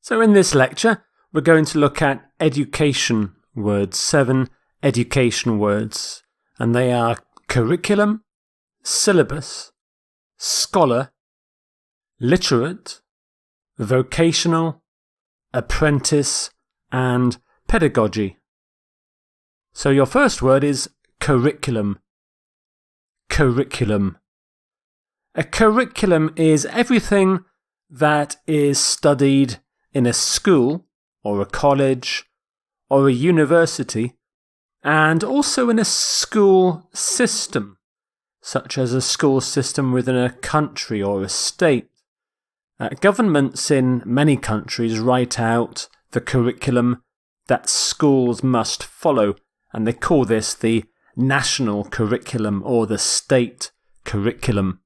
So in this lecture, we're going to look at education words, 7 education words, and they are curriculum, syllabus, scholar, literate, vocational, apprentice, and pedagogy. So your first word is curriculum. Curriculum. A curriculum is everything that is studied in a school or a college or a university, and also in a school system, such as a school system within a country or a state. Governments in many countries write out the curriculum that schools must follow, and they call this the national curriculum or the state curriculum.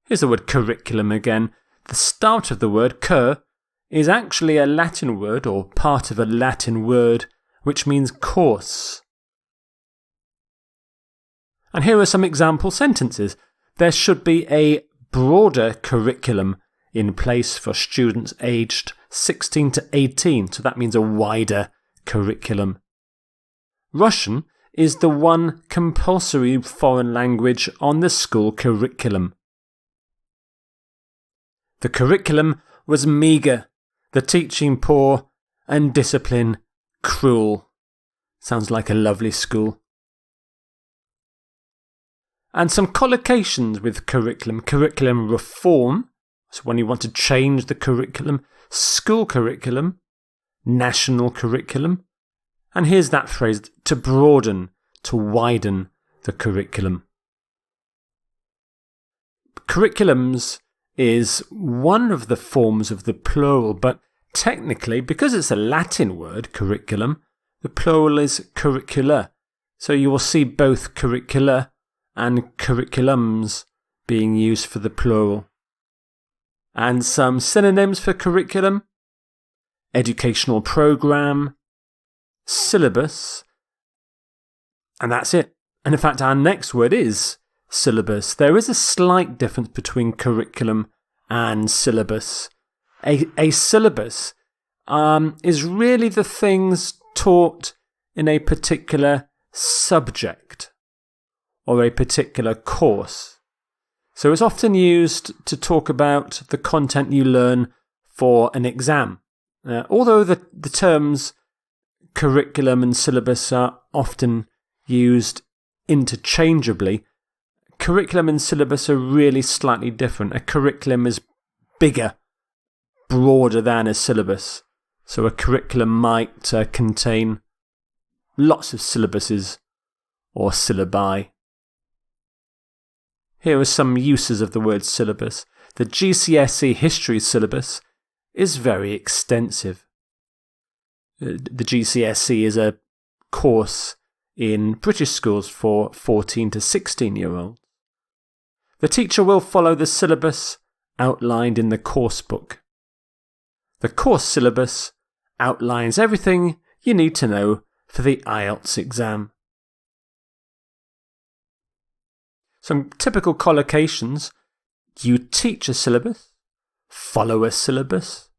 Here's the word curriculum again. The start of the word cur is actually a Latin word or part of a Latin word which means course. And here are some example sentences. There should be a broader curriculum in place for students aged 16 to 18, so that means a wider curriculum. Russian is the one compulsory foreign language on the school curriculum. The curriculum was meagre, the teaching poor, and discipline cruel. Sounds like a lovely school. And some collocations with curriculum. Curriculum reform, so when you want to change the curriculum. School curriculum, national curriculum. And here's that phrase, to broaden, to widen the curriculum. Curriculums is one of the forms of the plural, but technically, because it's a Latin word, curriculum, the plural is curricula. So you will see both curricula and curriculums being used for the plural. And some synonyms for curriculum: educational program, syllabus, and that's it. And in fact, our next word is syllabus. There is a slight difference between curriculum and syllabus. A syllabus is really the things taught in a particular subject or a particular course. So it's often used to talk about the content you learn for an exam. Although the terms curriculum and syllabus are often used interchangeably, curriculum and syllabus are really slightly different. A curriculum is bigger, broader than a syllabus. So a curriculum might contain lots of syllabuses or syllabi. Here are some uses of the word syllabus. The GCSE history syllabus is very extensive. The GCSE is a course in British schools for 14 to 16-year-olds. The teacher will follow the syllabus outlined in the course book. The course syllabus outlines everything you need to know for the Ielts exam. Some typical collocations: you teach a syllabus, follow a syllabus,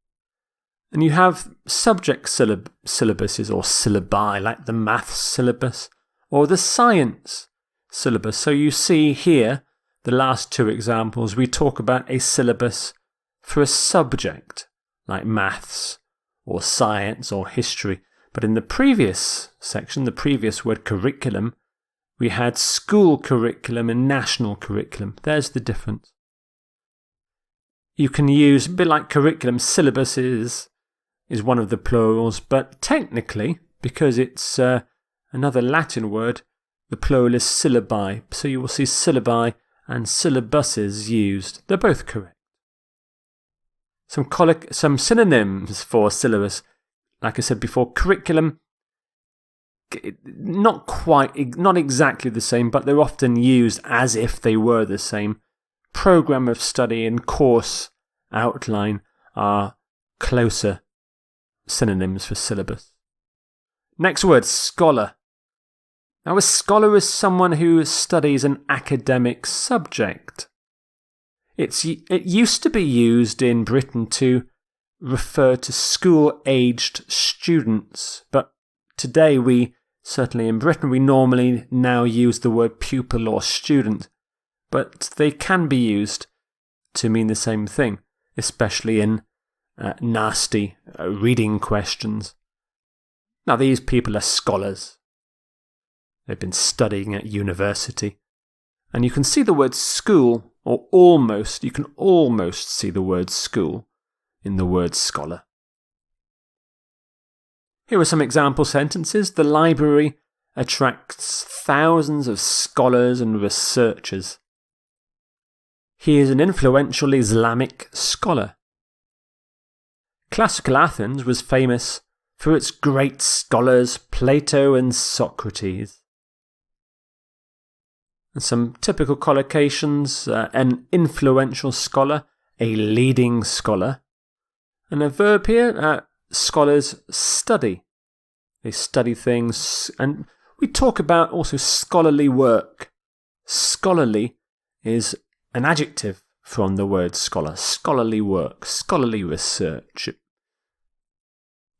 and you have subject syllabuses or syllabi, like the maths syllabus or the science syllabus. So you see here, the last two examples, we talk about a syllabus for a subject, like maths or science or history. But in the previous section, the previous word curriculum, we had school curriculum and national curriculum. There's the difference. You can use, a bit like curriculum, syllabus is one of the plurals, but technically, because it's another Latin word, the plural is syllabi. So you will see syllabi and syllabuses used. They're both correct. Some synonyms for syllabus. Like I said before, curriculum, not exactly the same, but they're often used as if they were the same. Program of study and course outline are closer synonyms for syllabus. Next word, scholar. Now, a scholar is someone who studies an academic subject. It used to be used in Britain to refer to school-aged students, but today certainly in Britain, we normally now use the word pupil or student, but they can be used to mean the same thing, especially in nasty reading questions. Now, these people are scholars. They've been studying at university. And you can see the word school, or you can almost see the word school in the word scholar. Here are some example sentences. The library attracts thousands of scholars and researchers. He is an influential Islamic scholar. Classical Athens was famous for its great scholars Plato and Socrates. And some typical collocations, an influential scholar, a leading scholar. And a verb here, scholars study. They study things, and we talk about also scholarly work. Scholarly is an adjective from the word scholar. Scholarly work, scholarly research.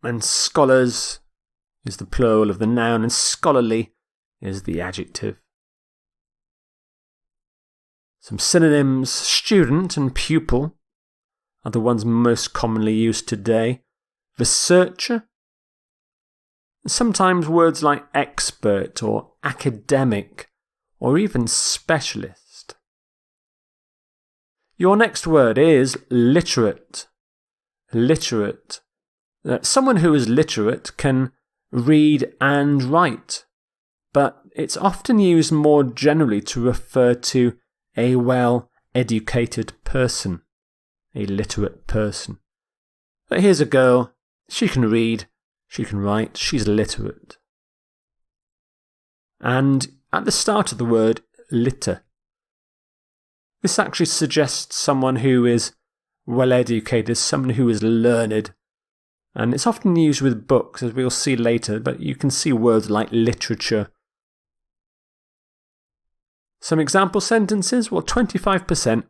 And scholars is the plural of the noun, and scholarly is the adjective. Some synonyms, student and pupil, are the ones most commonly used today. Researcher. Sometimes words like expert or academic or even specialist. Your next word is literate. Literate. Someone who is literate can read and write, but it's often used more generally to refer to a well-educated person, a literate person. But here's a girl, she can read, she can write, she's literate. And at the start of the word, litter. This actually suggests someone who is well-educated, someone who is learned. And it's often used with books, as we'll see later, but you can see words like literature. Some example sentences. Well, 25%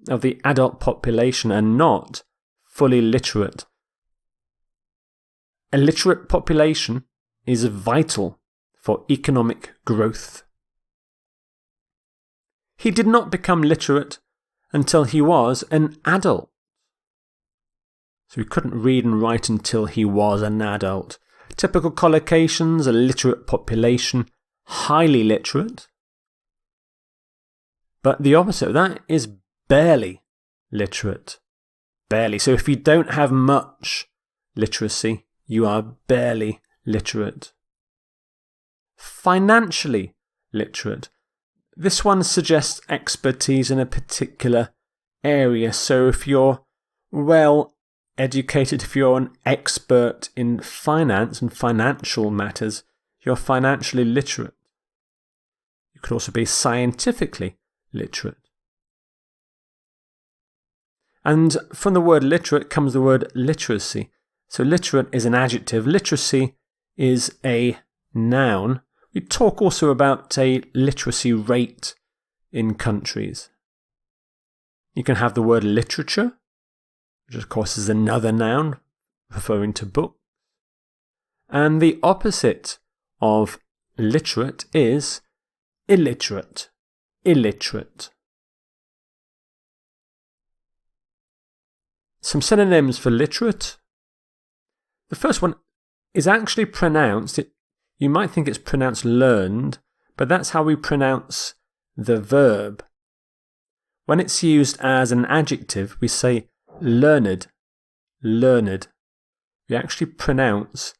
of the adult population are not fully literate. A literate population is vital for economic growth. He did not become literate until he was an adult. So he couldn't read and write until he was an adult. Typical collocations, a literate population, highly literate. But the opposite of that is barely literate. Barely. So if you don't have much literacy, you are barely literate. Financially literate. This one suggests expertise in a particular area. So if you're well educated, if you're an expert in finance and financial matters, you're financially literate. You could also be scientifically literate. And from the word literate comes the word literacy. So literate is an adjective, literacy is a noun. We talk also about a literacy rate in countries. You can have the word literature, which of course is another noun referring to books. And the opposite of literate is illiterate. Illiterate. Some synonyms for literate. The first one is actually pronounced, you might think it's pronounced learned, but that's how we pronounce the verb. When it's used as an adjective, we say learned, learned. We actually pronounce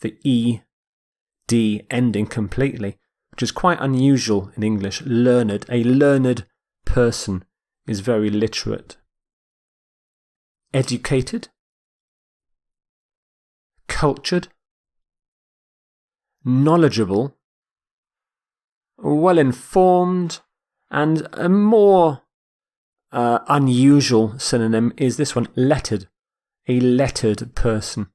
the ED ending completely, which is quite unusual in English. Learned. A learned person is very literate. Educated. Cultured. Knowledgeable. Well-informed. And a more unusual synonym is this one, lettered. A lettered person.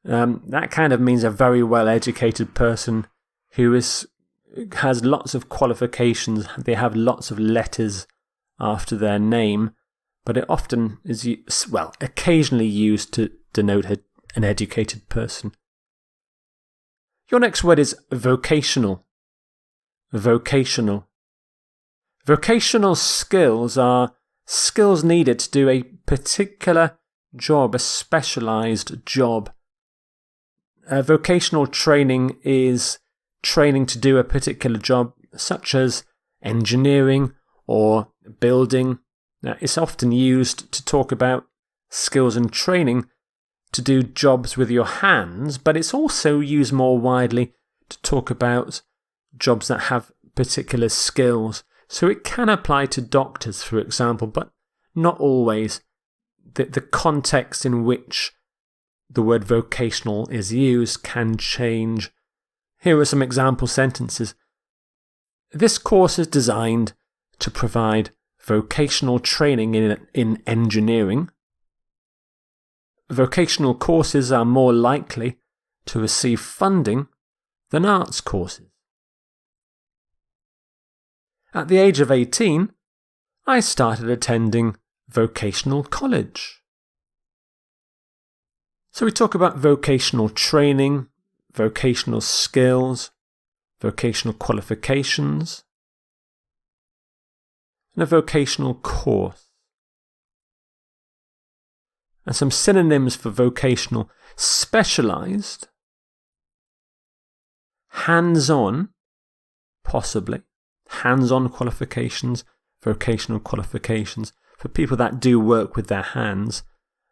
That kind of means a very well-educated person who has lots of qualifications. They have lots of letters after their name, but it often is, occasionally used to denote an educated person. Your next word is vocational. Vocational. Vocational skills are skills needed to do a particular job, a specialised job. Vocational training is training to do a particular job, such as engineering or building. It's often used to talk about skills and training to do jobs with your hands, but it's also used more widely to talk about jobs that have particular skills. So it can apply to doctors, for example, but not always. The context in which the word vocational is used can change. Here are some example sentences. This course is designed to provide vocational training in engineering. Vocational courses are more likely to receive funding than arts courses. At the age of 18, I started attending vocational college. So we talk about vocational training, vocational skills, vocational qualifications, and a vocational course. And some synonyms for vocational: specialised, hands-on, possibly, hands-on qualifications, vocational qualifications for people that do work with their hands,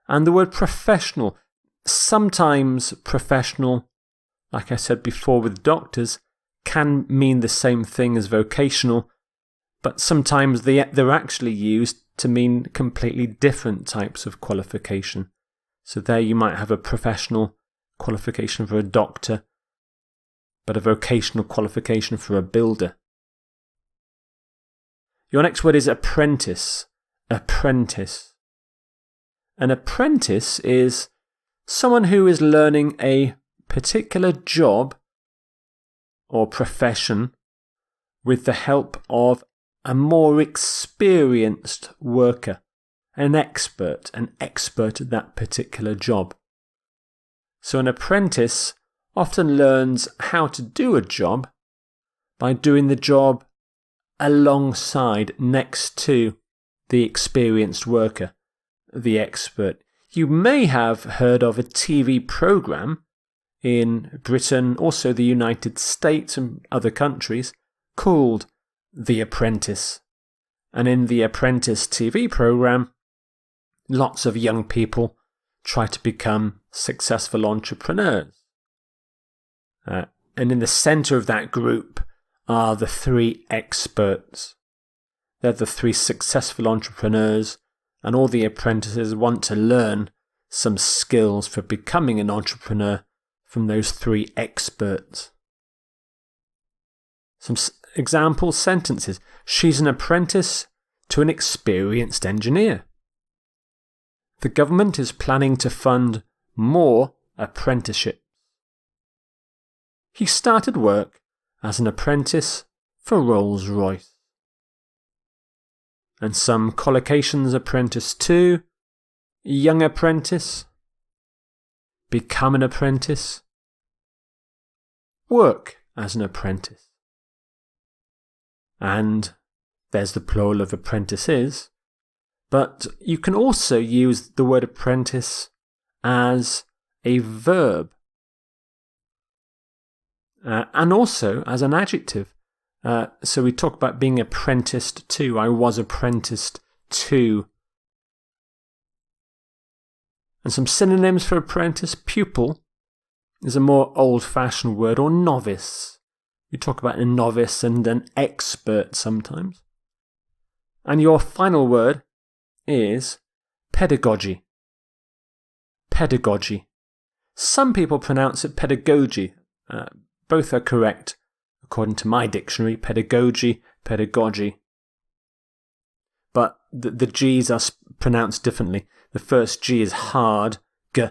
and the word professional. Sometimes professional, like I said before with doctors, can mean the same thing as vocational, but sometimes they're actually used to mean completely different types of qualification. So there you might have a professional qualification for a doctor, but a vocational qualification for a builder. Your next word is apprentice. Apprentice. An apprentice is someone who is learning a particular job or profession with the help of a more experienced worker, an expert at that particular job. So an apprentice often learns how to do a job by doing the job alongside, next to, the experienced worker, the expert. You may have heard of a TV program in Britain, also the United States and other countries, called The Apprentice. And in The Apprentice TV program, lots of young people try to become successful entrepreneurs. And in the centre of that group are the three experts. They're the three successful entrepreneurs, and all the apprentices want to learn some skills for becoming an entrepreneur from those three experts. Some example sentences. She's an apprentice to an experienced engineer. The government is planning to fund more apprenticeships. He started work as an apprentice for Rolls-Royce. And some collocations: apprentice to, young apprentice, become an apprentice, work as an apprentice. And there's the plural of apprentices, but you can also use the word apprentice as a verb and also as an adjective. So we talk about being apprenticed to. I was apprenticed to. And some synonyms for apprentice: pupil is a more old-fashioned word, or novice. We talk about a novice and an expert sometimes. And your final word is pedagogy. Pedagogy. Some people pronounce it pedagogy. Both are correct. According to my dictionary, pedagogy, pedagogy. But the G's are pronounced differently. The first G is hard, G.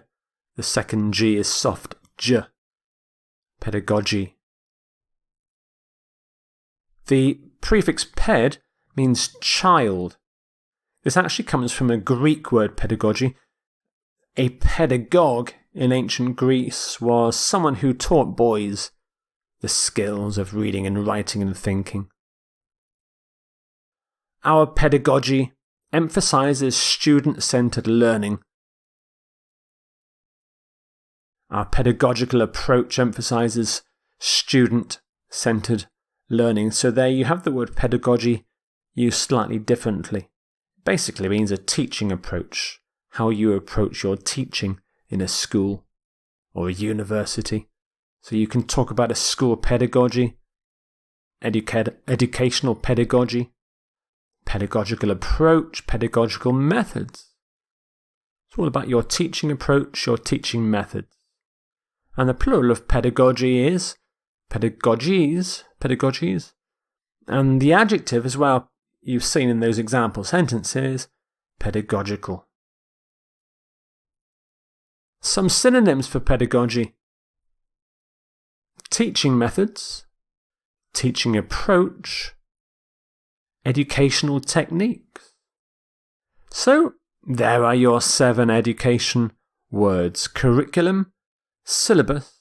The second G is soft, J. Pedagogy. The prefix ped means child. This actually comes from a Greek word, pedagogy. A pedagogue in ancient Greece was someone who taught boys the skills of reading and writing and thinking. Our pedagogy emphasizes student-centered learning. Our pedagogical approach emphasizes student-centered learning. So there you have the word pedagogy used slightly differently. Basically means a teaching approach, how you approach your teaching in a school or a university. So you can talk about a school pedagogy, educational pedagogy, pedagogical approach, pedagogical methods. It's all about your teaching approach, your teaching methods. And the plural of pedagogy is pedagogies. And the adjective as well, you've seen in those example sentences, pedagogical. Some synonyms for pedagogy: teaching methods, teaching approach, educational techniques. So there are your 7 education words: curriculum, syllabus,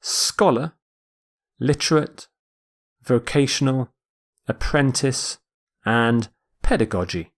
scholar, literate, vocational, apprentice, and pedagogy.